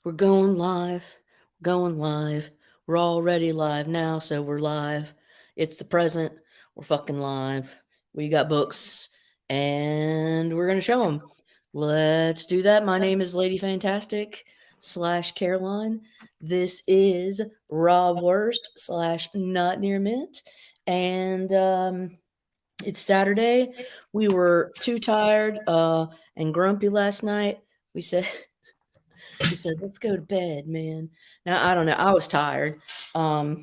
We're going live. Going live. We're already live now, so we're live. It's the present. We're fucking live. We got books, and we're gonna show them. Let's do that. My name is Lady Fantastic / Caroline. This is Rob Worst / Not Near Mint, and it's Saturday. We were too tired and grumpy last night. We said we said, "Let's go to bed, man." Now, I don't know, I was tired. I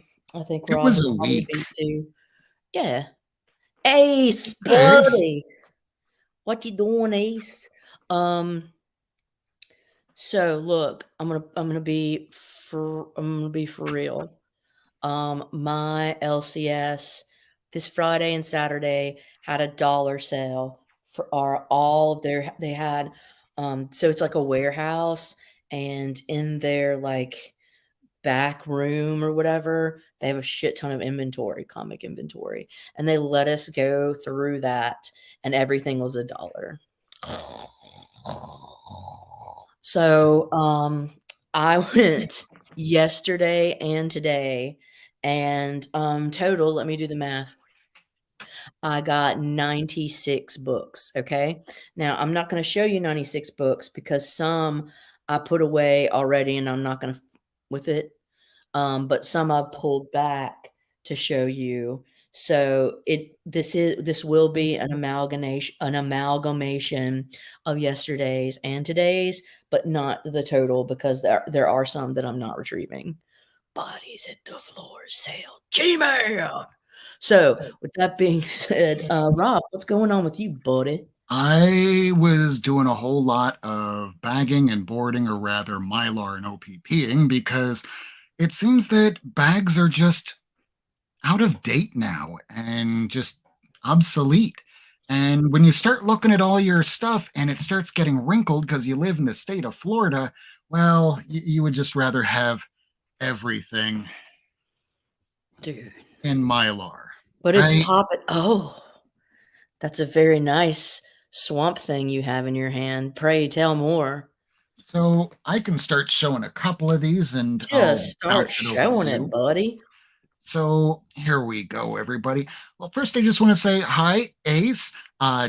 think It Rob was was a probably week. beat too. Yeah. Ace, Nice. buddy. What you doing, Ace? Um, so look, I'm gonna be for real. My LCS this Friday and Saturday had a dollar sale for all of their they had so it's like a warehouse, and in their like back room or whatever, they have a shit ton of inventory, comic inventory, and they let us go through that, and everything was a dollar. So, I went yesterday and today, and, total, let me do the math. I got 96 books, okay? Now, I'm not gonna show you 96 books because some I put away already and I'm not gonna with it, but some I pulled back to show you. So this will be an amalgamation of yesterday's and today's, but not the total because there are some that I'm not retrieving. Bodies at the floor sale. G-Man! So, with that being said, Rob, what's going on with you, buddy? I was doing a whole lot of bagging and boarding, or rather Mylar and OPPing, because it seems that bags are just out of date now and just obsolete. And when you start looking at all your stuff and it starts getting wrinkled because you live in the state of Florida, well, you would just rather have everything Dude, in Mylar. but it's I popping. Oh, that's a very nice swamp thing you have in your hand. Pray tell more. So I can start showing a couple of these and Just I'll start bounce it over to showing it, you. buddy. So here we go, everybody. Well, first, I just want to say hi, Ace.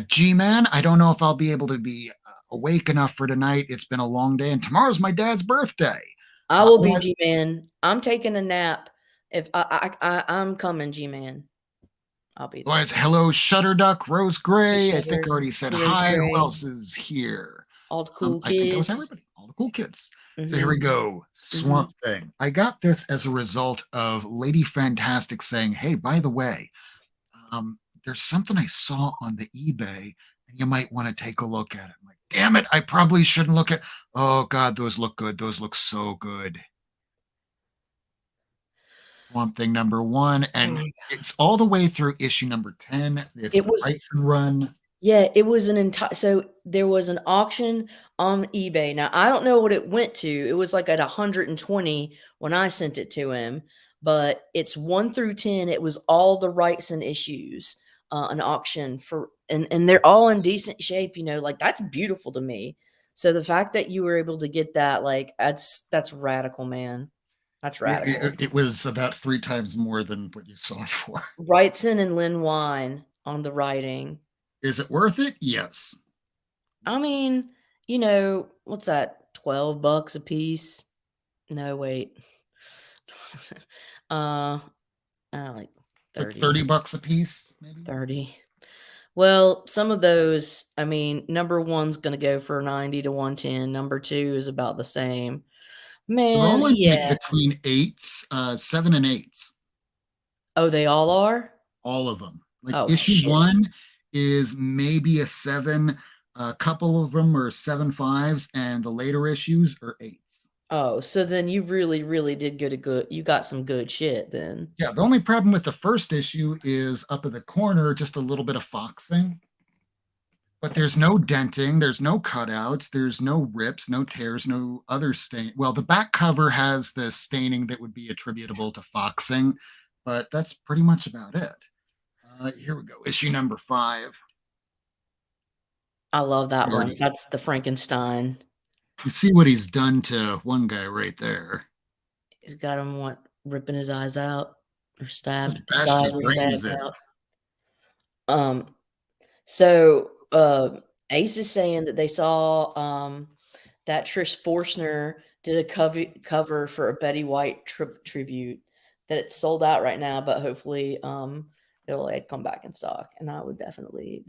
G Man, I don't know if I'll be able to be awake enough for tonight. It's been a long day, and tomorrow's my dad's birthday. I will be Otherwise, G-Man. I'm taking a nap. If I'm coming, G-Man. I'll be there. hello, Shutterduck, Rose Hey, Gray. I think I Shutter, already said Rose hi. Who Gray, else is here? all the cool I think that was kids. everybody, all the cool kids. So here we Mhm, go. mhm. Swamp Thing. I got this as a result of Lady Fantastic saying, "Hey, by the way, there's something I saw on the eBay, and you might want to take a look at it." I'm like, damn it, I probably shouldn't look at. Oh God, those look good. Those look so good. Swamp Thing number 1, Oh and my it's all the way through issue number 10. It's It the was Wrightson run. yeah, it was an entire so there was an auction on eBay. Now, I don't know what it went to. It was like at 120 when I sent it to him, but it's 1 through 10. It was all the Wrightson issues, an auction for and they're all in decent shape, like, that's beautiful to me. So the fact that you were able to get that, like, that's radical, man. That's It, radical. it was about 3 times more than what you saw it for. Wrightson and Lynn Wine on the writing. Is it worth it? Yes. I mean, what's that? $12 a piece? No, wait. uh, like Like 30, 30 bucks a piece, maybe. 30. Well, some of those, I mean, number one's going to go for 90 to 110. Number two is about the same. They're Man, all in like yeah. between eights, 7 and 8s. Oh, they all are? All of them. Like Oh, issue shit. one is maybe a 7. A couple of them are 7.5s, and the later issues are 8s. Oh, so then you really, really did get you got some good shit then. Yeah, the only problem with the first issue is up in the corner, just a little bit of foxing. But there's no denting, there's no cutouts, there's no rips, no tears, no other stain. Well, the back cover has the staining that would be attributable to foxing, but that's pretty much about it. Here we go, issue number 5. I love that You one. already That's the Frankenstein. You see what he's done to one guy right there. He's got him ripping his eyes out or Just stabbed. His bashed eyes his were brains stabbed in. out. So Ace is saying that they saw that Trish Forstner did a cover for a Betty White tribute, that it's sold out right now, but hopefully it'll like come back in stock, and I would definitely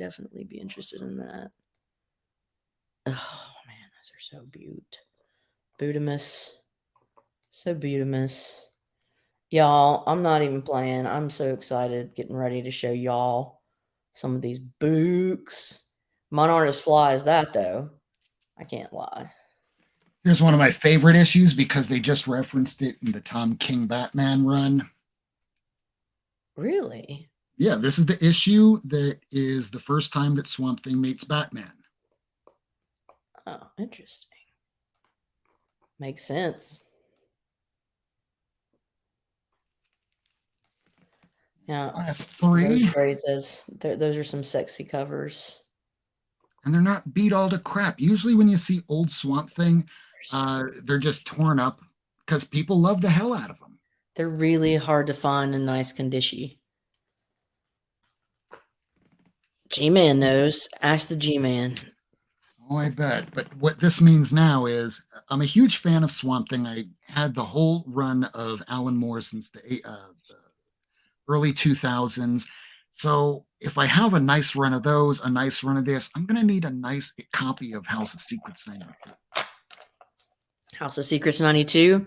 be interested in that. Oh man, those are so beautimous, so beautimous. Y'all, I'm not even playing. I'm so excited, getting ready to show y'all some of these books. Mine aren't as fly as that though. I can't lie. Here's one of my favorite issues because they just referenced it in the Tom King Batman run. Really? Yeah, this is the issue that is the first time that Swamp Thing meets Batman. Oh, interesting. Makes sense. Yeah, Last those three, phrases, those are some sexy covers. and they're not beat all to crap. Usually, when you see old Swamp Thing, So, they're just torn up because people love the hell out of them. they're really hard to find in nice condition. G-Man knows. Ask the G-Man. Oh, I bet. But what this means now is I'm a huge fan of Swamp Thing. I had the whole run of Alan Moore since the early 2000s. So if I have a nice run of those, a nice run of this, I'm going to need a nice copy of House of Secrets 92. House of Secrets 92.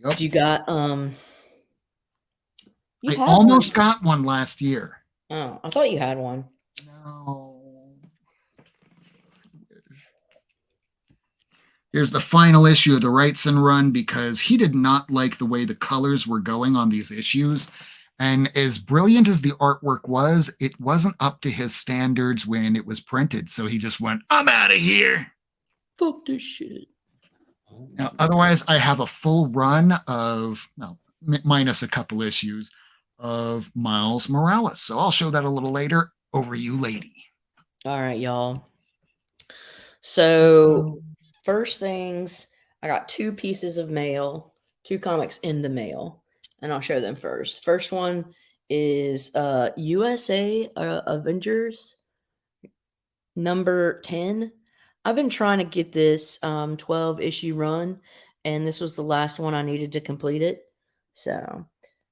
Yep. Do you got you I had one? almost got one last year. Oh, I thought you had one. No. Here's the final issue of the Wrightson run because he did not like the way the colors were going on these issues. And as brilliant as the artwork was, it wasn't up to his standards when it was printed. So he just went, I'm out of here. Fuck this shit. Now, otherwise, I have a full run of, well, minus a couple issues of Miles Morales. So I'll show that a little later. Over you, lady. All right, y'all. So, first things, I got two pieces of mail, two comics in the mail, and I'll show them first. First one is USA Avengers Number 10. I've been trying to get this 12 issue run, and this was the last one I needed to complete it. So,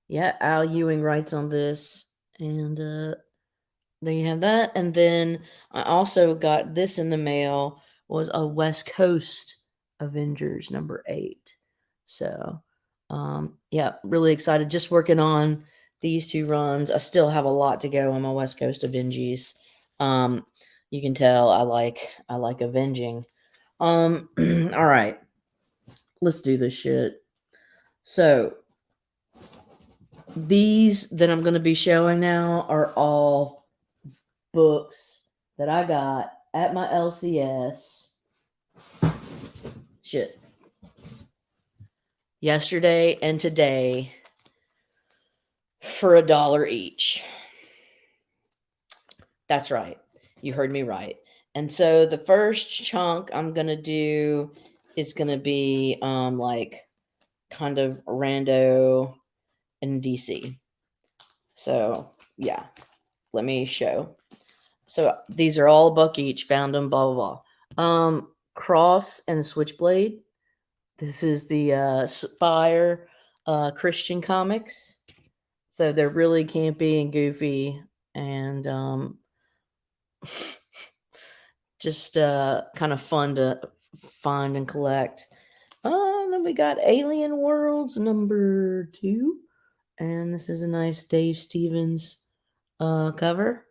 yeah, Al Ewing writes on this, and there you have that. And then I also got this in the mail, was a West Coast Avengers number 8. So, yeah, really excited. Just working on these two runs. I still have a lot to go on my West Coast Avengers. You can tell I like avenging. All right, let's do this shit. So these that I'm going to be showing now are all books that I got at my LCS. Shit. Yesterday and today for $1 each. That's right. You heard me right. And so the first chunk I'm going to do is going to be like kind of rando in DC. So, yeah. Let me show. So these are all $1 each. Found them. Blah blah blah. Cross and Switchblade. This is the Spire Christian comics. So they're really campy and goofy, and just kind of fun to find and collect. Then we got Alien Worlds number 2, and this is a nice Dave Stevens cover.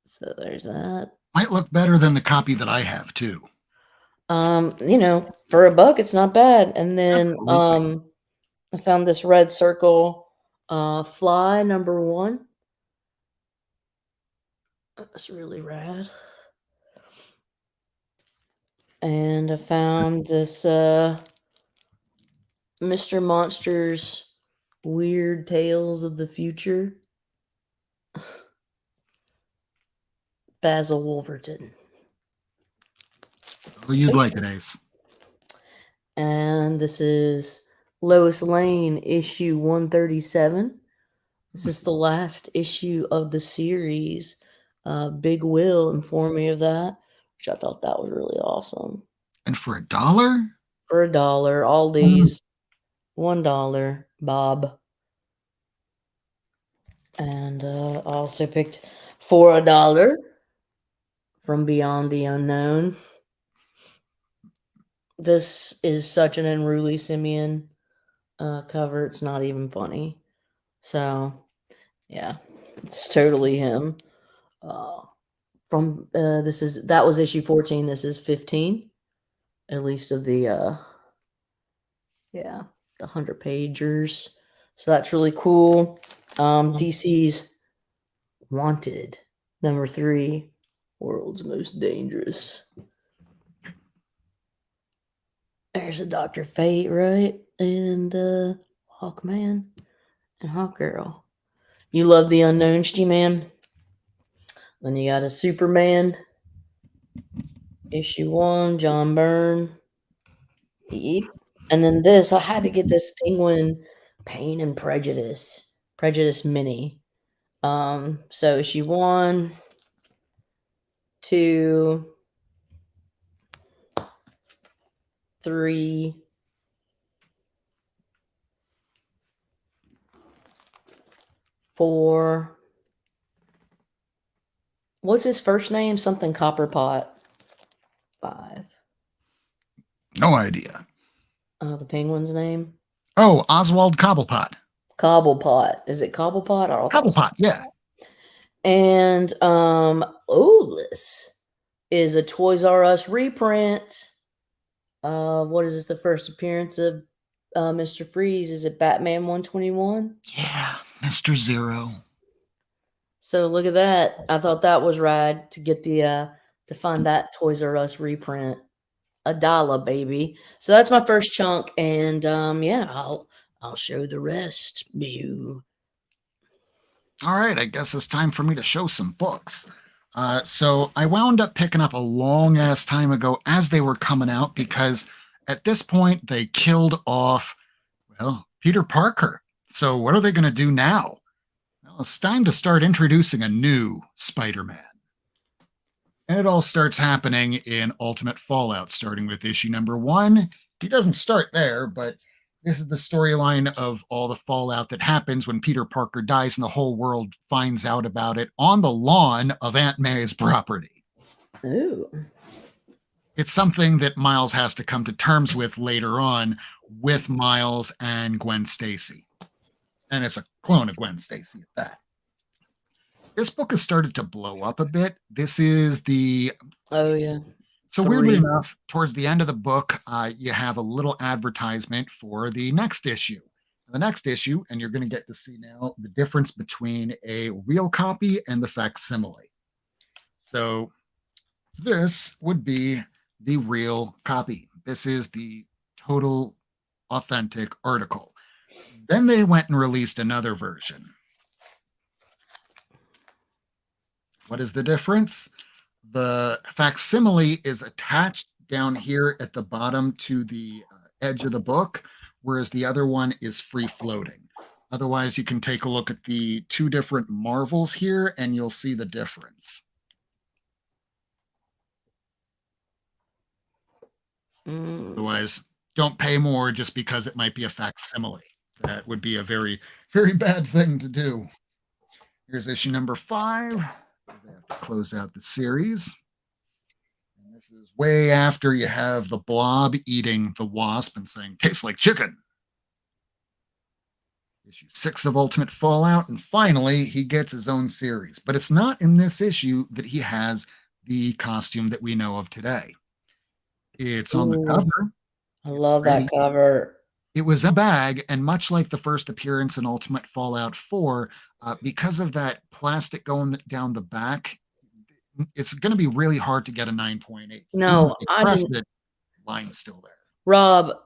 So there's that. Might look better than the copy that I have, too. For $1, it's not bad. And then Absolutely. I found this Red Circle Fly number 1. That's really rad. And I found this Mr. Monster's Weird Tales of the Future. Basil Wolverton. Oh, you'd like it, Ace. and this is Lois Lane issue 137. This is the last issue of the series. Big Will informed me of that, which I thought that was really awesome. And for $1? For $1, all these $1, Bob. And also picked for $1 from Beyond the Unknown. This is such an unruly Simeon cover. It's not even funny. So, yeah, it's totally him. That was issue 14. This is 15, at least of the the 100 pagers. So that's really cool. DC's Wanted number 3, World's Most Dangerous. There's a Dr. Fate, right? And Hawkman and Hawkgirl. You love the Unknown, G-Man? Then you got a Superman, issue 1, John Byrne. Yep. And then this, I had to get this Penguin Pain and Prejudice mini. So issue 1, 2, 3, 4. What's his first name? Something Copperpot. 5. No idea. The penguin's name? Oh, Oswald Cobblepot. Cobblepot. Is it Cobblepot? Cobblepot, yeah. And Olis is a Toys R Us reprint. What is this? The first appearance of Mr. Freeze? Is it Batman 121? Yeah, Mr. Zero. So look at that. I thought that was rad to get the to find that Toys R Us reprint. $1, baby. So that's my first chunk, and yeah, I'll show the rest. You. All right, I guess it's time for me to show some books. So I wound up picking up a long ass time ago as they were coming out because at this point they killed off, well, Peter Parker. So what are they going to do now? Well, it's time to start introducing a new Spider-Man. And it all starts happening in Ultimate Fallout, starting with issue number 1. He doesn't start there, but this is the storyline of all the fallout that happens when Peter Parker dies and the whole world finds out about it on the lawn of Aunt May's property. Ooh. It's something that Miles has to come to terms with later on with Miles and Gwen Stacy. And it's a clone of Gwen Stacy at that. This book has started to blow up a bit. This is the... Oh, yeah. So weirdly enough, towards the end of the book, you have a little advertisement for the next issue. The next issue, and you're going to get to see now the difference between a real copy and the facsimile. So this would be the real copy. This is the total authentic article. Then they went and released another version. What is the difference? The facsimile is attached down here at the bottom to the edge of the book, whereas the other one is free floating. Otherwise, you can take a look at the two different Marvels here and you'll see the difference. Otherwise, don't pay more just because it might be a facsimile. That would be a very, very bad thing to do. Here's issue number 5. They have to close out the series. And this is way after you have the Blob eating the Wasp and saying, tastes like chicken. Issue 6 of Ultimate Fallout. And finally, he gets his own series. But it's not in this issue that he has the costume that we know of today. It's on the cover. I love that cover. It was a bag, and much like the first appearance in Ultimate Fallout 4, because of that plastic going down the back, it's going to be really hard to get a 9.8. No, I didn't. Line's still there. Rob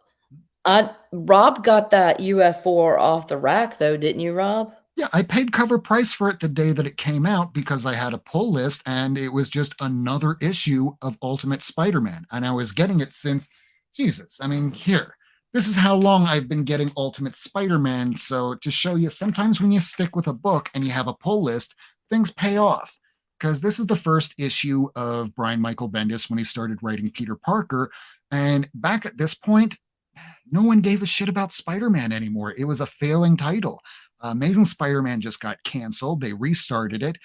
got that UF4 off the rack, though, didn't you, Rob? Yeah, I paid cover price for it the day that it came out because I had a pull list, and it was just another issue of Ultimate Spider-Man, and I was getting it since, Jesus, I mean, here. This is how long I've been getting Ultimate Spider-Man. So to show you, sometimes when you stick with a book and you have a pull list, things pay off. Because this is the first issue of Brian Michael Bendis when he started writing Peter Parker. And back at this point, no one gave a shit about Spider-Man anymore. It was a failing title. Amazing Spider-Man just got canceled. They restarted it.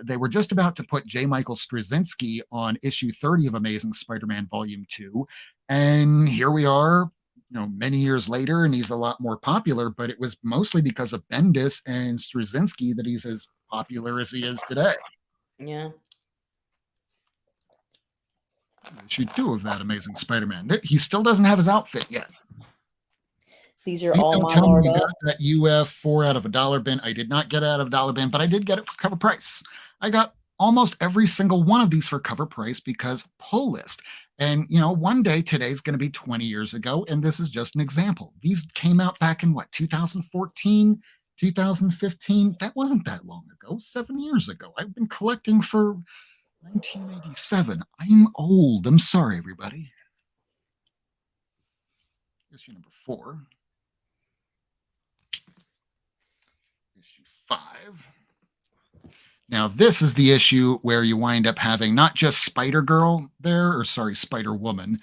They were just about to put J. Michael Straczynski on issue 30 of Amazing Spider-Man Volume 2. And here we are, many years later, and he's a lot more popular, but it was mostly because of Bendis and Straczynski that he's as popular as he is today. Yeah. Issue 2 of that Amazing Spider-Man. He still doesn't have his outfit yet. These are Please all don't tell me you Mylar got that UF 4 out of a dollar bin. I did not get it out of a dollar bin, but I did get it for cover price. I got almost every single one of these for cover price because pull list. And, one day today's going to be 20 years ago, and this is just an example. These came out back in 2014, 2015? That wasn't that long ago, 7 years ago. I've been collecting for 1987. I'm old. I'm sorry, everybody. Issue number 4. Issue 5. Now, this is the issue where you wind up having not just Spider-Girl there, or sorry, Spider-Woman.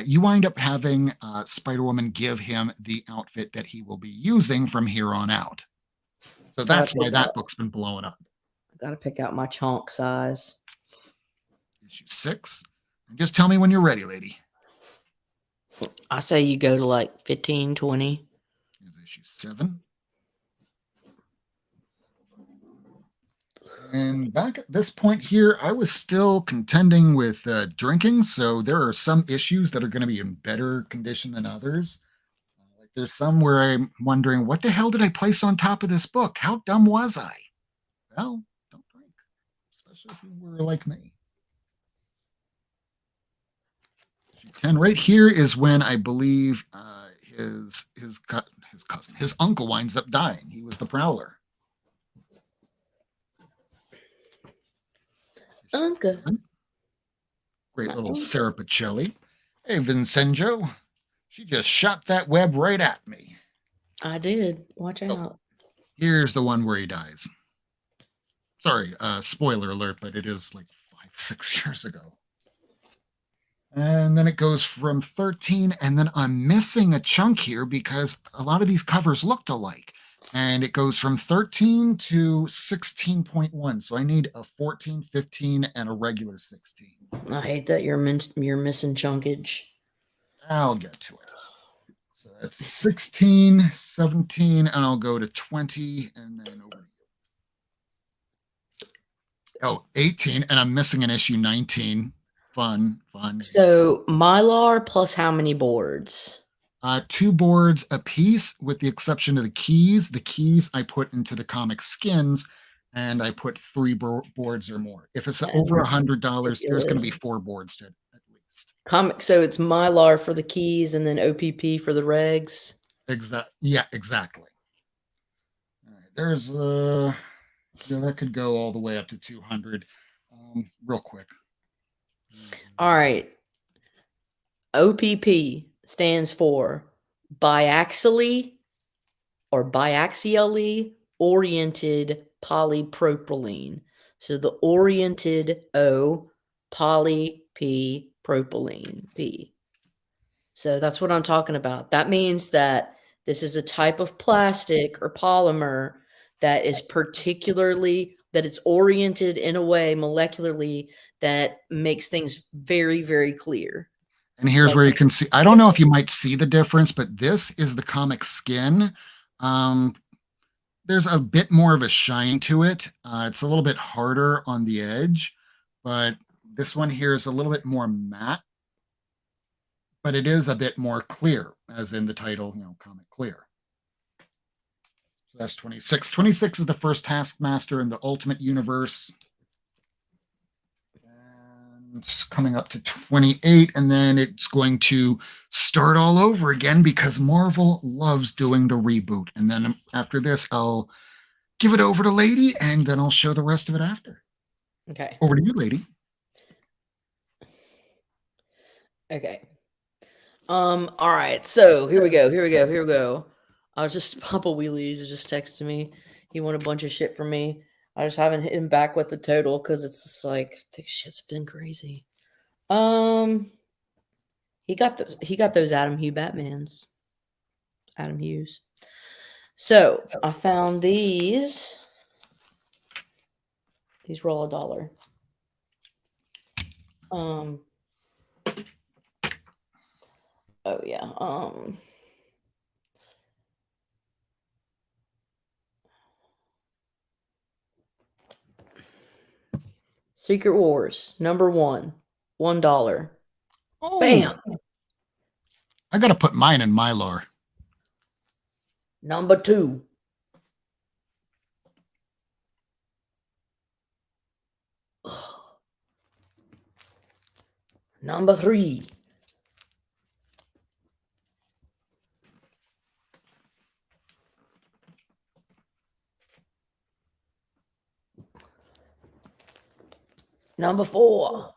You wind up having Spider-Woman give him the outfit that he will be using from here on out. So that's why that book's been blowing up. I gotta pick out my chunk size. Issue 6. And just tell me when you're ready, lady. I say you go to like 15, 20. Here's issue 7. And back at this point here, I was still contending with drinking, so there are some issues that are going to be in better condition than others. Like there's some where I'm wondering, what the hell did I place on top of this book? How dumb was I? Well, don't drink, especially if you were like me. Issue 10 right here is when I believe his cousin, his uncle winds up dying. He was the Prowler. Uncle. Great little Sarah Pacelli. Hey, Vincenzo. She just shot that web right at me. I did. Watch out. Here's the one where he dies. Sorry, spoiler alert, but it is like 5-6 years ago. And then it goes from 13, and then I'm missing a chunk here because a lot of these covers looked alike. And it goes from 13 to 16.1. So I need a 14, 15, and a regular 16. I hate that you're missing chunkage. I'll get to it. So that's 16, 17, and I'll go to 20, and then over to you. Oh, 18, and I'm missing an issue 19. Fun. So Mylar plus how many boards? 2 boards a piece, with the exception of the keys. The keys I put into the comic skins, and I put 3 boards or more. If it's over $100, there's going to be 4 boards to it at least. So it's Mylar for the keys and then OPP for the regs. Yeah, exactly. All right, there's that could go all the way up to 200. Real quick. All right. OPP stands for biaxially oriented polypropylene. So the oriented O, poly P, propylene P. So that's what I'm talking about. That means that this is a type of plastic or polymer that is that it's oriented in a way molecularly that makes things very, very clear. And here's where you can see, I don't know if you might see the difference, but this is the comic skin. There's a bit more of a shine to it. It's a little bit harder on the edge, but this one here is a little bit more matte, but it is a bit more clear, as in the title, Comic Clear. So that's 26. 26 is the first Taskmaster in the Ultimate Universe. It's coming up to 28, and then it's going to start all over again because Marvel loves doing the reboot. And then after this, I'll give it over to Lady, and then I'll show the rest of it after. Okay. Over to you, Lady. Okay. All right. So here we go. Here we go. Here we go. I was just Papa Wheelies was just texting me. He won a bunch of shit from me. I just haven't hit him back with the total because it's just like this shit's been crazy. Um, he got those Adam Hugh Batmans. Adam Hughes. So I found these. These roll $1. Um. Oh yeah. Secret Wars #1, $1. Oh, Bam. I gotta put mine in my lore. #2. #3. #4.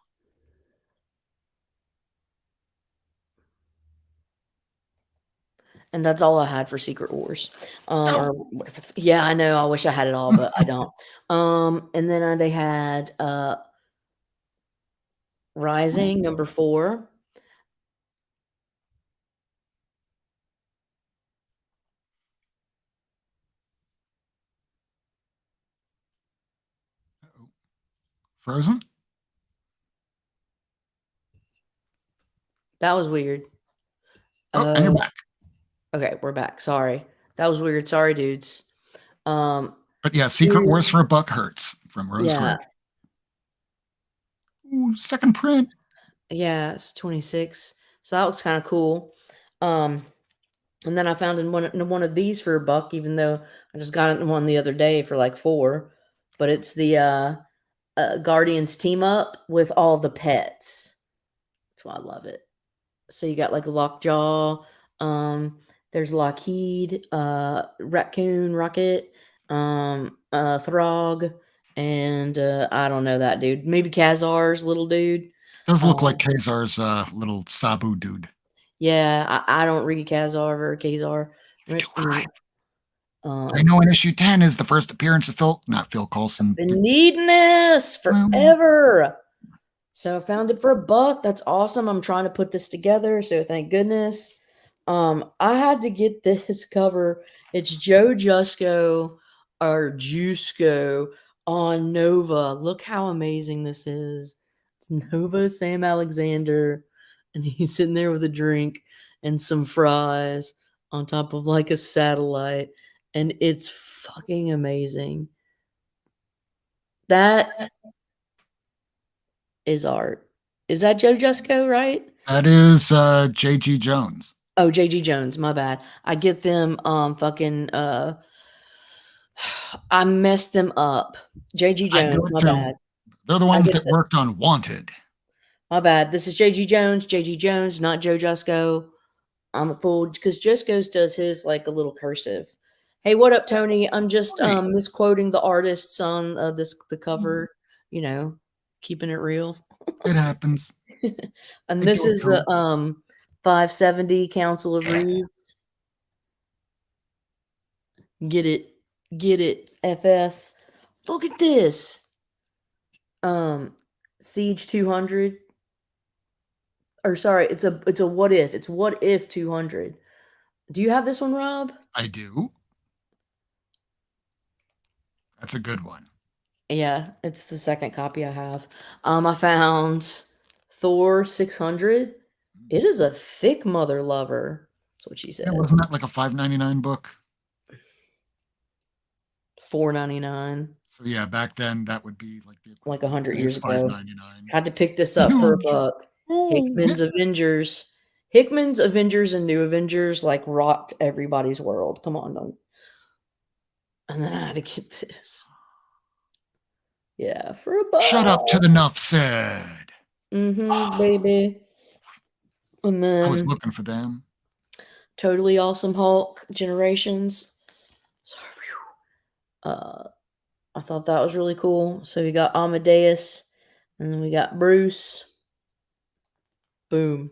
And that's all I had for Secret Wars. No. Or whatever. Yeah, I know. I wish I had it all, but I don't. And then they had Rising #4. Frozen? That was weird. Oh, and you're back. Okay, we're back. Sorry. That was weird. Sorry, dudes. But yeah, Secret Wars for a Buck hurts from Rose Yeah. Gray. Ooh, second print. Yeah, it's 26. So that looks kind of cool. And then I found in one of these for $1, even though I just got it in one the other day for like 4. But it's the Guardians team up with all the pets. That's why I love it. So you got like Lockjaw, there's Lockheed, Raccoon, Rocket, Throg, and I don't know that dude. Maybe Kazar's little dude. Does look like Um, Kazar's little Sabu dude. yeah, I don't read Kazar or Kazar. You do all right. You I know in issue 10 is the first appearance of not Phil Coulson. been needing this forever. So I found it for $1. That's awesome. I'm trying to put this together, so thank goodness. I had to get this cover. It's Joe Jusko or Jusco on Nova. Look how amazing this is. It's Nova Sam Alexander, and he's sitting there with a drink and some fries on top of like a satellite, and it's fucking amazing. That is art. Is that Joe Jusko, right? That is J.G. Jones. Oh, JG Jones, my bad. I get them fucking I messed them up. JG I do Jones, it my too. bad. They're the I ones get that worked on Wanted. my bad. This is JG Jones, not Joe Jusko. I'm a fool because Jusko's does his like a little cursive. Hey, what up, Tony? I'm just Hey. misquoting the artists on the cover, you know, keeping it real. It happens. And I this do it is too. the 570 Council of Yeah. Reeds. Get it. Get it. FF. Look at this. Siege 200. Or sorry, it's a what if. It's what if 200. Do you have this one, Rob? I do. That's a good one. Yeah, it's the second copy I have. I found Thor 600. It is a thick mother lover. That's what she Yeah, said. wasn't that like a $5.99 book? $4.99, So yeah, back then that would be like the like equivalent of 100 today's years ago. $5.99. Had to pick this up for Huge. $1. Oh, Hickman's Avengers. Hickman's Avengers and New Avengers like rocked everybody's world. Come on, don't. And then I had to get this. Yeah, for shut up to $1. the nuff said. Baby. And I was then looking for them. Totally Awesome Hulk Generations. Sorry. I thought that was really cool. So we got Amadeus, and then we got Bruce. Boom.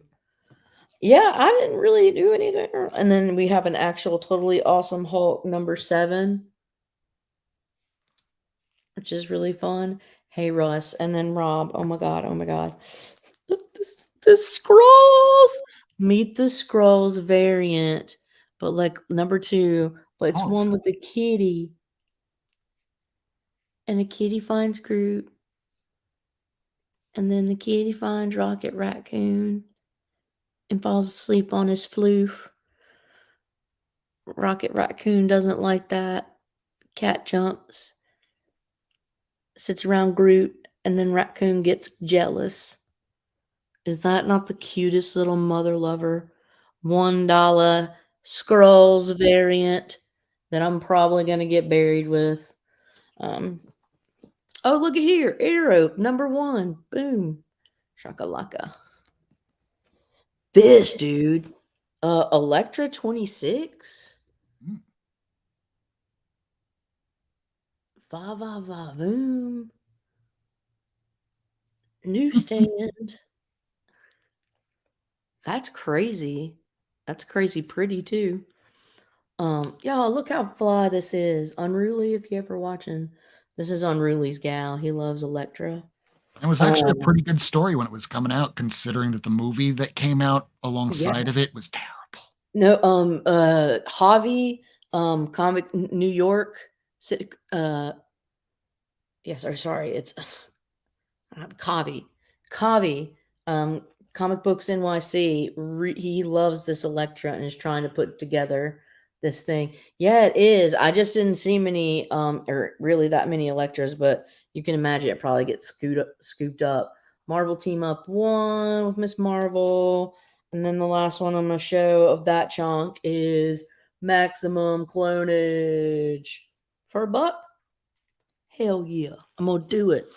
Yeah, I didn't really do anything. And then we have an actual totally awesome Hulk number 7, which is really fun. Hey Russ, and then Rob. Oh my god, oh my god. The scrolls. Meet the Scrolls variant. But like number 2, but it's Oh, one with a kitty. And a kitty finds Groot. And then the kitty finds Rocket Raccoon and falls asleep on his floof. Rocket Raccoon doesn't like that. Cat jumps, sits around Groot, and then Raccoon gets jealous. Is that not the cutest little mother lover? $1 Scrolls variant that I'm probably going to get buried with. Um, oh, look at here. Arrow, number 1. Boom. Shakalaka. This dude. Electra 26? mm, Va va va voom. Newsstand. That's crazy. That's crazy pretty too. Y'all, look how fly this is. Unruly, if you ever watching. This is Unruly's gal. He loves Electra. it was actually a Um, pretty good story when it was coming out, considering that the movie that came out yeah. alongside of it was terrible. No, Javi, Comic New York, yes, or sorry, it's Kavi. Kavi, um, Comic Books NYC, he loves this Electra and is trying to put together this thing. Yeah, it is. I just didn't see many, or really that many Electras, but you can imagine it probably gets scooped up. Marvel Team Up 1 with Miss Marvel. And then the last one on my show of that chunk is Maximum Clonage. For a buck? Hell yeah. I'm going to do it.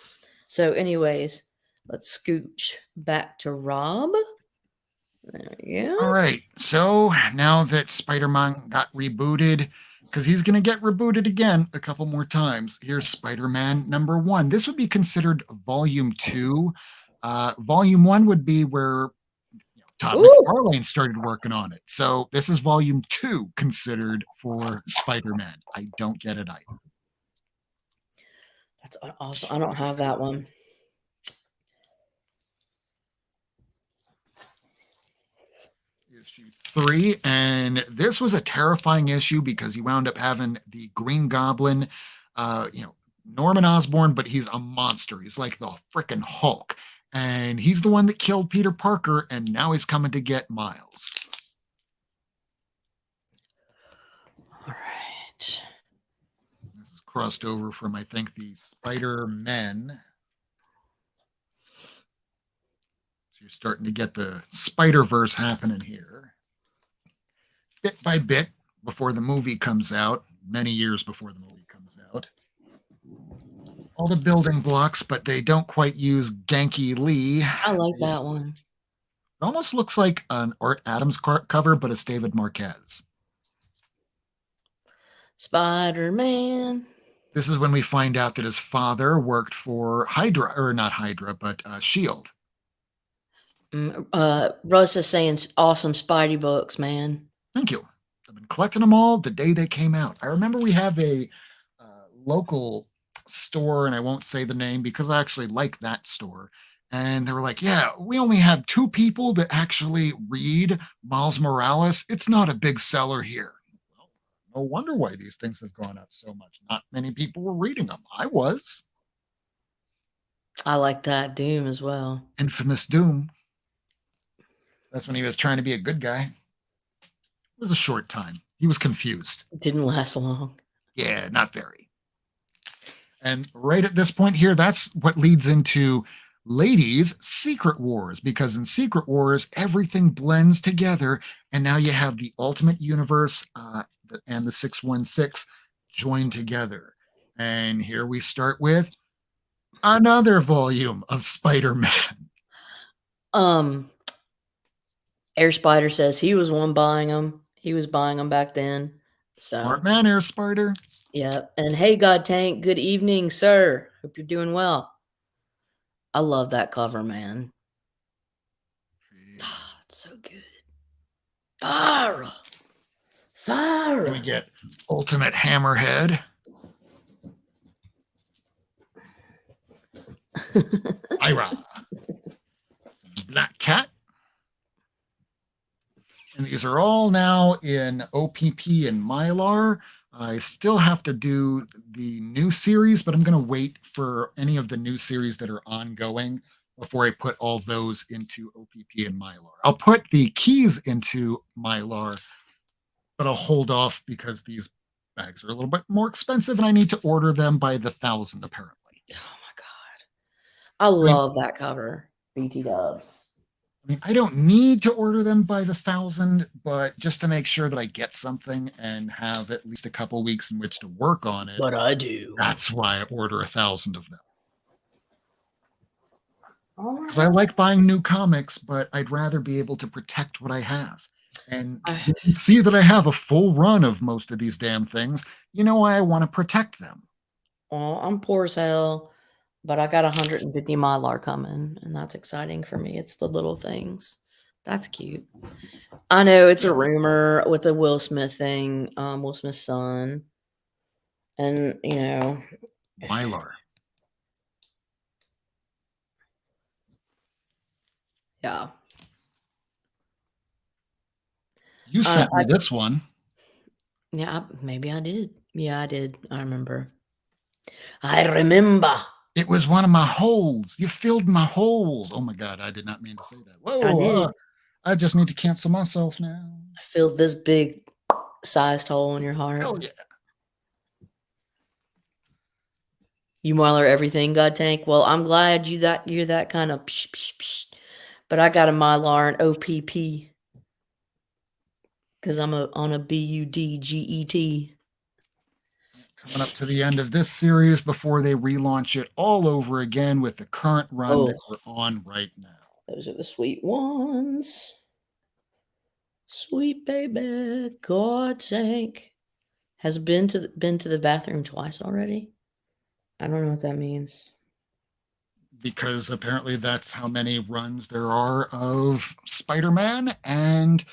So, anyways, let's scooch back to Rob. There you All go. right. So now that Spider Man got rebooted, because he's going to get rebooted again a couple more times, here's Spider Man number 1. This would be considered volume 2. Volume 1 would be where Todd Ooh, McFarlane started working on it. So this is volume 2 considered for Spider Man. I don't get it either. that's awesome. I don't have that one. Issue 3, and this was a terrifying issue because you wound up having the Green Goblin, Norman Osborn, but he's a monster. He's like the freaking Hulk, and he's the one that killed Peter Parker, and now he's coming to get Miles. All right. This is crossed over from, I think, the Spider-Men. So you're starting to get the Spider-Verse happening here. Bit by bit, before the movie comes out, many years before the movie comes out. All the building blocks, but they don't quite use Genki Lee. I like It that one. almost looks like an Art Adams cover, but it's David Marquez. Spider Man. This is when we find out that his father worked for Hydra, or not Hydra, but Shield. Russ is saying awesome Spidey books, man. Thank you. I've been collecting them all the day they came out. I remember we have a local store, and I won't say the name because I actually like that store. And they were like, yeah, we only have 2 people that actually read Miles Morales. It's not a big seller here. Well, no wonder why these things have gone up so much. Not many people were reading them. I was. I like that Doom as well. Infamous Doom. That's when he was trying to be a good guy. It was a short time. He was confused. It didn't last long. Yeah, not very. And right at this point here, that's what leads into Ladies Secret Wars, because in Secret Wars, everything blends together. And now you have the Ultimate Universe and the 616 joined together. And here we start with another volume of Spider Man. Um, Air Spider says he was one buying them. He was buying them back then. Smart So, man, Air Spider. yeah. And hey, God Tank, good evening, sir. Hope you're doing well. I love that cover, man. It's so good. Fire! Then we Fire! get Ultimate Hammerhead, Ira, Black Cat. And these are all now in OPP and Mylar. I still have to do the new series, but I'm going to wait for any of the new series that are ongoing before I put all those into OPP and Mylar. I'll put the keys into Mylar, but I'll hold off because these bags are a little bit more expensive and I need to order them by the thousand, apparently. Oh my god. I I mean, love that cover. BT dubs. I don't need to order them by the thousand, but just to make sure that I get something and have at least a couple weeks in which to work on it, But I do. that's why I order 1,000 of them. Oh my Because I god. like buying new comics, but I'd rather be able to protect what I have. And I, you can see that I have a full run of most of these damn things. You know why I want to protect them. well, I'm poor as hell, but I got 150 Mylar coming, and that's exciting for me. It's the little things. That's cute. I know it's a rumor with the Will Smith thing, Will Smith's son. And, Mylar. yeah. You Uh, sent me I, this one. yeah, maybe I did. Yeah, I did. I remember. I remember. It was one of my holes. You filled my holes. Oh my God, I did not mean to say that. I Whoa, did. I just need to cancel myself now. I filled this big sized hole in your heart. Oh yeah. You Mylar everything, God Tank. Well, I'm glad you're that kind of psh, psh, psh. But I got a Mylar and OPP because I'm on a BUDGET. Coming up to the end of this series before they relaunch it all over again with the current run Oh, that we're on right now. those are the sweet ones. Sweet baby, God Tank. Has been to the bathroom twice already. I don't know what that means. Because apparently that's how many runs there are of Spider-Man, and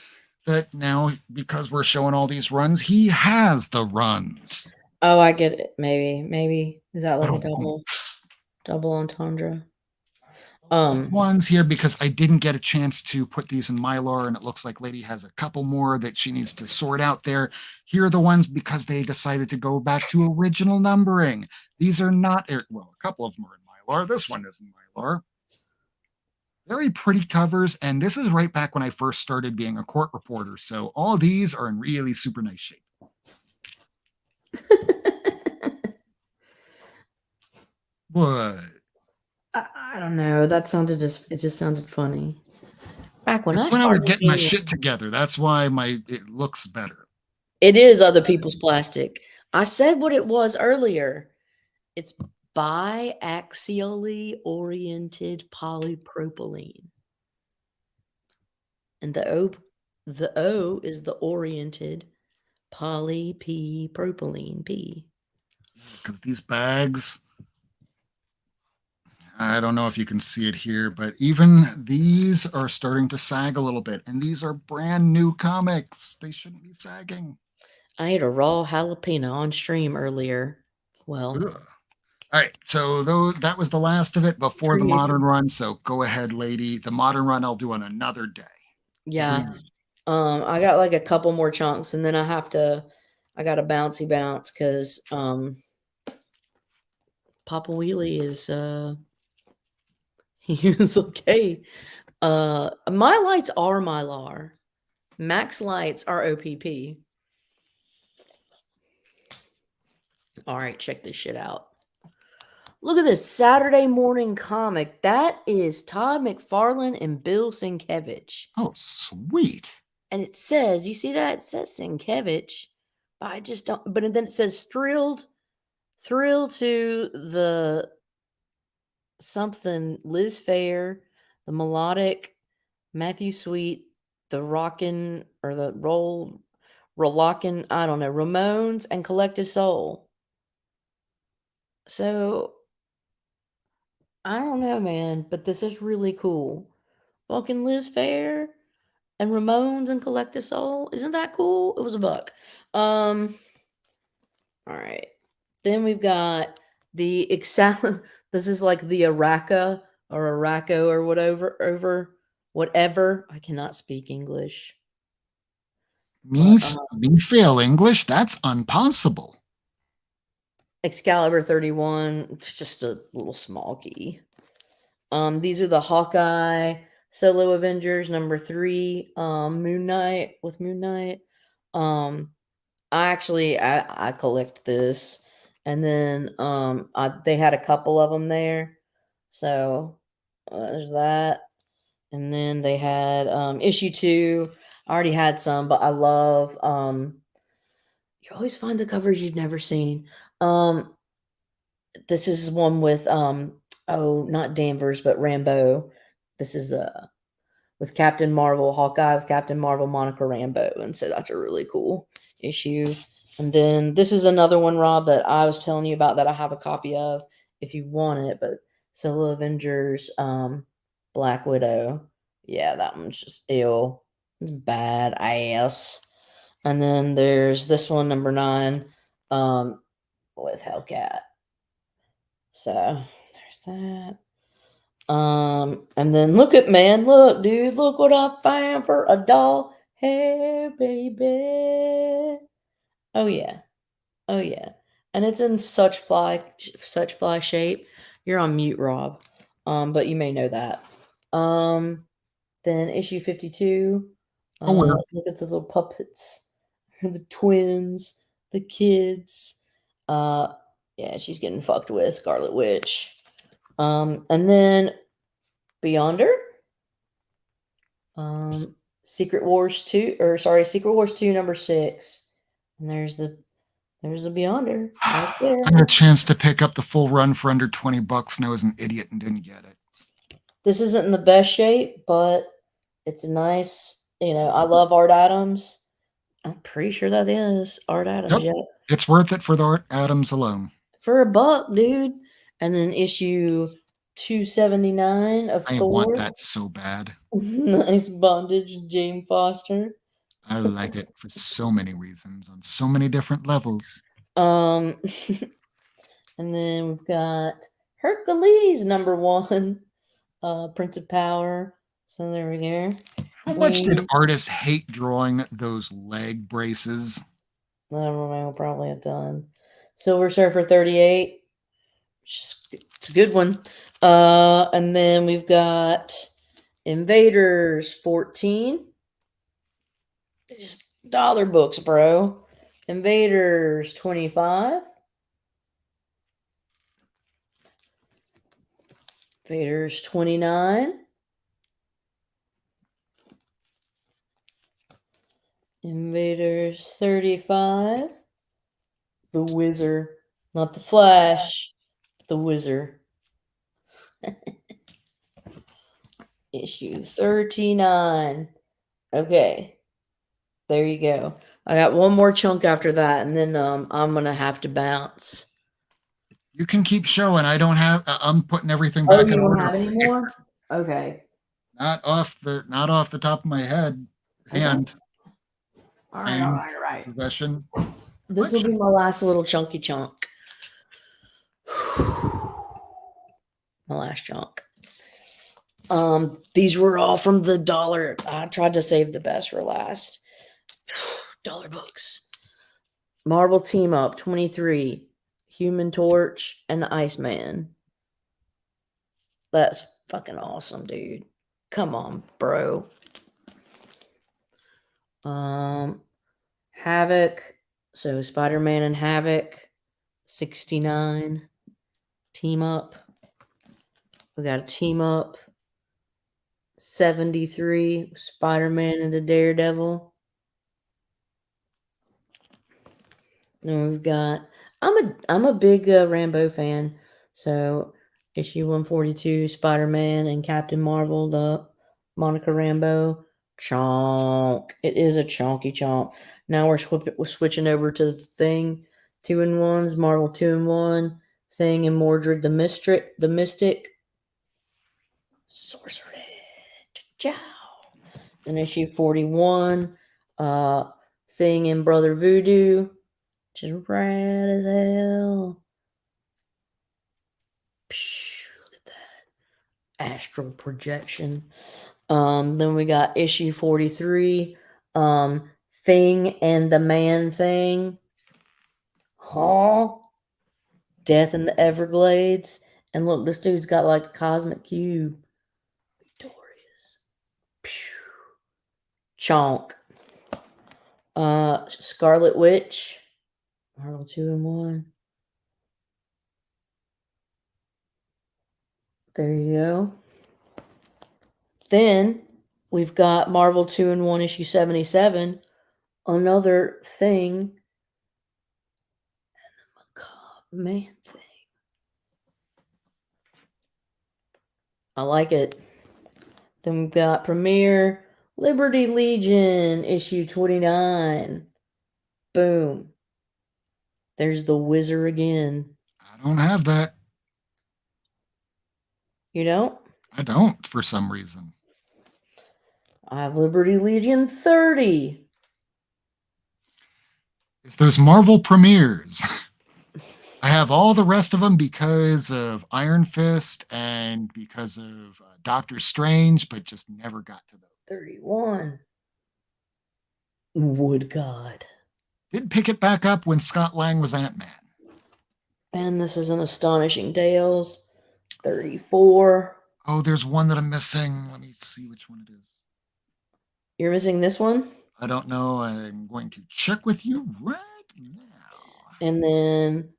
that now because we're showing all these runs, he has the runs. Oh, I get it. Maybe is that like a Ba-dum-bum. double entendre? These Um, ones here because I didn't get a chance to put these in Mylar, and it looks like Lady has a couple more that she needs to sort out there. Here are the ones because they decided to go back to original numbering. These are not, well, a couple of them are in Mylar. This one is in Mylar. Very pretty covers, and this is right back when I first started being a court reporter. So all these are in really super nice shape. What? I don't know. That sounded it just sounded funny. Back when It's I when I was started getting my being, shit together. That's why it looks better. it is other people's plastic. I said what it was earlier. It's biaxially oriented polypropylene. And the O is the oriented poly P propylene P. Because these bags, I don't know if you can see it here, but even these are starting to sag a little bit. And these are brand new comics. They shouldn't be sagging. I ate a raw jalapeno on stream earlier. Well, Ugh. All right, so that was the last of it before the stream modern run. So go ahead, lady. The modern run I'll do on another day. What are yeah. you? I got like a couple more chunks and then I got a bouncy bounce because Papa Wheelie is he was okay. My lights are Mylar. Max lights are OPP. All right, check this shit out. Look at this Saturday morning comic. That is Todd McFarlane and Bill Sienkiewicz. Oh, sweet. And it says, you see that? It says Sienkiewicz, but I just don't. But then it says thrilled to the something Liz Fair, the melodic Matthew Sweet, the rockin' or the rolockin', I don't know, Ramones and Collective Soul. So I don't know, man, but this is really cool. Fucking Liz Fair And Ramones and Collective Soul. Isn't that cool? It was a buck. All right. Then we've got the Excel. This is like the Araca or Araco or whatever. I cannot speak English. Me, But me fail English? That's impossible. Excalibur 31. It's just a little small key. These are the Hawkeye solo Avengers number 3. Moon Knight with Moon Knight. I collect this, and then they had a couple of them there, so there's that. And then they had issue 2. I already had some, but I love you always find the covers you've never seen. This is one with not Danvers, but Rambeau. This is with Captain Marvel, Hawkeye with Captain Marvel, Monica Rambeau, and so that's a really cool issue. And then this is another one, Rob, that I was telling you about that I have a copy of if you want it. But Solo Avengers, Black Widow, yeah, that one's just ill. It's bad ass. And then there's this one, number 9, with Hellcat. So there's that. And then look, dude, look what I found for a doll hair, baby. Oh yeah, oh yeah, and it's in such fly shape. You're on mute, Rob. But you may know that. Then issue 52. Oh, well. Look at the little puppets, the twins, the kids. Yeah, she's getting fucked with Scarlet Witch. And then Beyonder. Secret Wars 2, or sorry, Secret Wars 2 number 6. And there's the Beyonder right there. I had a chance to pick up the full run for under $20 and I was an idiot and didn't get it. This isn't in the best shape, but it's nice. I love Art Adams. I'm pretty sure that is Art Adams, Yep. yeah. It's worth it for the Art Adams alone. For a buck, dude. And then issue 279 of I Thor. want that so bad. Nice bondage, Jane Foster. I like it for so many reasons on so many different levels. And then we've got Hercules number 1, Prince of Power. So there we go. How much did artists hate drawing those leg braces? I don't know, we'll probably have done. Silver Surfer 38. It's a good one. And then we've got Invaders 14. It's just dollar books, bro. Invaders 25. Invaders 29. Invaders 35. The Wizard. Not the Flash. The Wizard. Issue 39. Okay. There you go. I got one more chunk after that, and then I'm gonna have to bounce. You can keep showing. I don't have. I'm putting everything back in you don't order. have any more? Okay. Not off the top of my head. Hand. All right. Possession. This will be my last little chunky chunk. My last chunk. These were all from the dollar. I tried to save the best for last. Dollar books. Marvel Team Up 23. Human Torch and Iceman. That's fucking awesome, dude. Come on, bro. Havoc. So Spider-Man and Havoc. 69. Team Up. We got a Team Up. 73. Spider-Man and the Daredevil. Then we've got. I'm a big Rambeau fan. So issue 142, Spider-Man and Captain Marvel, the Monica Rambeau. Chonk. It is a chonky chonk. Now we're switching over to the Thing 2-in-1s, Marvel 2-in-1, Thing and Mordred the Mystic. Sorcery. Ciao. In issue 41, Thing in Brother Voodoo, which is rad as hell. Look at that. Astral projection. Then we got issue 43, Thing and the Man Thing. Huh? Death in the Everglades. And look, this dude's got like a cosmic cube. Victorious. Chonk. Scarlet Witch. Marvel 2-in-1. There you go. Then we've got Marvel 2-in-1 issue 77. Another Thing. And the Macabre Man Thing. I like it. Then we've got Premiere Liberty Legion issue 29. Boom. There's the Wizard again. I don't have that. You don't? I don't for some reason. I have Liberty Legion 30. It's those Marvel premieres. I have all the rest of them because of Iron Fist and because of Doctor Strange, but just never got to those. 31. Wood God. Did pick it back up when Scott Lang was Ant-Man. And this is an Astonishing Tales. 34. Oh, there's one that I'm missing. Let me see which one it is. You're missing this one? I don't know. I'm going to check with you right now. And then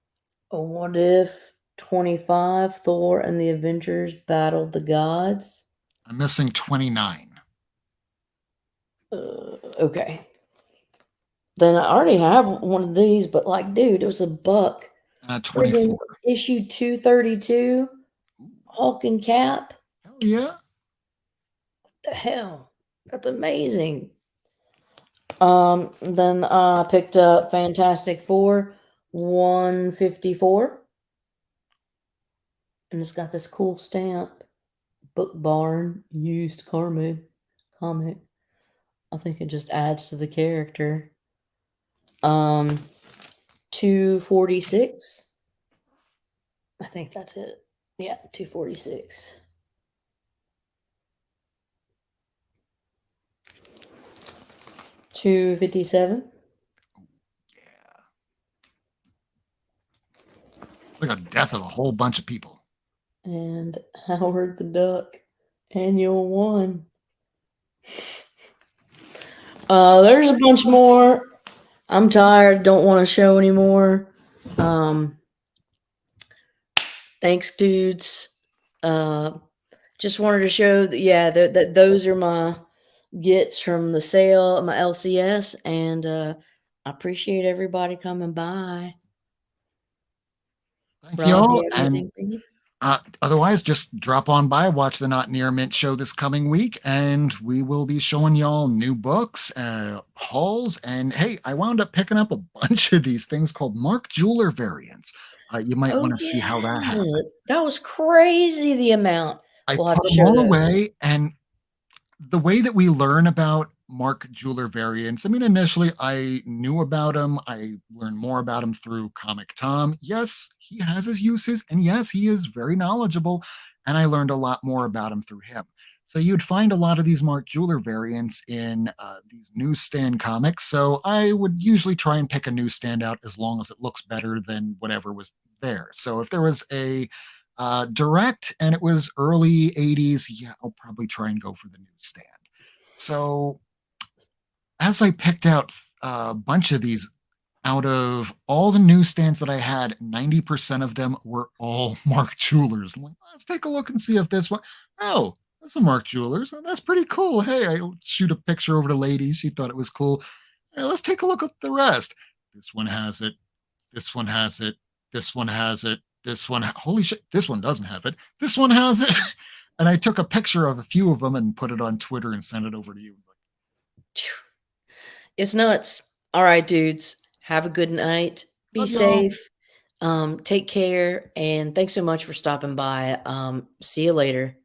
What If 25, Thor and the Avengers battled the gods. I'm missing 29. Okay. Then I already have one of these, but like, dude, it was $1. 24. Issue 232, Hulk and Cap. Hell yeah. What the hell? That's amazing. Then I picked up Fantastic Four 154. And it's got this cool stamp. Book Barn used comic. I think it just adds to the character. 246. I think that's it. Yeah, 246. $257. Yeah. Like a death of a whole bunch of people. And Howard the Duck, Annual 1. There's a bunch more. I'm tired. Don't want to show anymore. Thanks, dudes. Just wanted to show that, yeah, that those are my gets from the sale of my LCS, and I appreciate everybody coming by. Thank Rob, y'all. you have And anything for you? otherwise, just drop on by, watch the Not Near Mint show this coming week, and we will be showing y'all new books, hauls, and hey, I wound up picking up a bunch of these things called Mark Jeweler variants. You might want to see how that happened. That was crazy, the amount. I We'll have put to them show all those. away, and the way that we learn about Mark Jeweler variants, I mean, initially I knew about him. I learned more about him through Comic Tom. Yes, he has his uses, and yes, he is very knowledgeable, and I learned a lot more about him through him. So you'd find a lot of these Mark Jeweler variants in these newsstand comics. So I would usually try and pick a newsstand out as long as it looks better than whatever was there. So if there was a direct and it was early 80s, yeah, I'll probably try and go for the newsstand. So as I picked out a bunch of these, out of all the newsstands that I had, 90% of them were all Mark Jewelers. I'm like, let's take a look and see if this one, oh, that's a Mark Jewelers. Oh, that's pretty cool. Hey, I shoot a picture over to Lady. She thought it was cool. Hey, let's take a look at the rest. This one has it. This one has it. This one has it. This one, holy shit, this one doesn't have it. This one has it. And I took a picture of a few of them and put it on Twitter and sent it over to you. It's nuts. All right, dudes. Have a good night. Be Love y'all. safe. Take care. And thanks so much for stopping by. See you later.